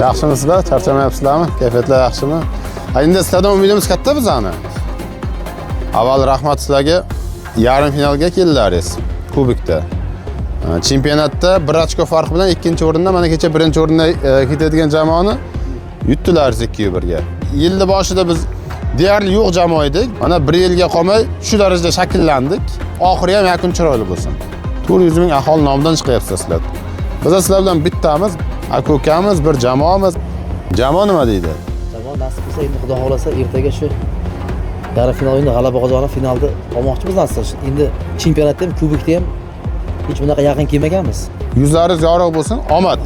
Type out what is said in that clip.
Yaxshimisizlar? Charchamayapsizlarmi? Kayfiyatlar yaxshimi? Endi sizlardan umidimiz katta bizani. Avval rahmat sizlarga. Yarim finalga keldilaringiz Kubokda. Chempionatda 1 ochko farq bilan 2-o'rinda, mana kecha 1-o'rinda ketadigan jamoani yutdilaringiz 2-1 ga. Yilning boshida biz deyarli yo'q jamoa edik. Mana 1 yilga qolmay shu darajada shakllandik. Oxiri ham yakun chiroyli bo'lsin. 400 ming aholi nomidan chiqyapsiz sizlar. Biz sizlar bilan bittamiz, aka-ukamiz, bir jamoamiz. Jamoa nima deydi? Jamoa nasib qilsa, endi Xudo xolasa ertaga shu yarim final o'yinida g'alaba qozonib finalda olmoqchimiz nasib. Endi chempionatda ham, Kubokda ham hech bunaqa yaqin kelmaganmiz. Yuzlaringiz yorug' bo'lsin. Omad.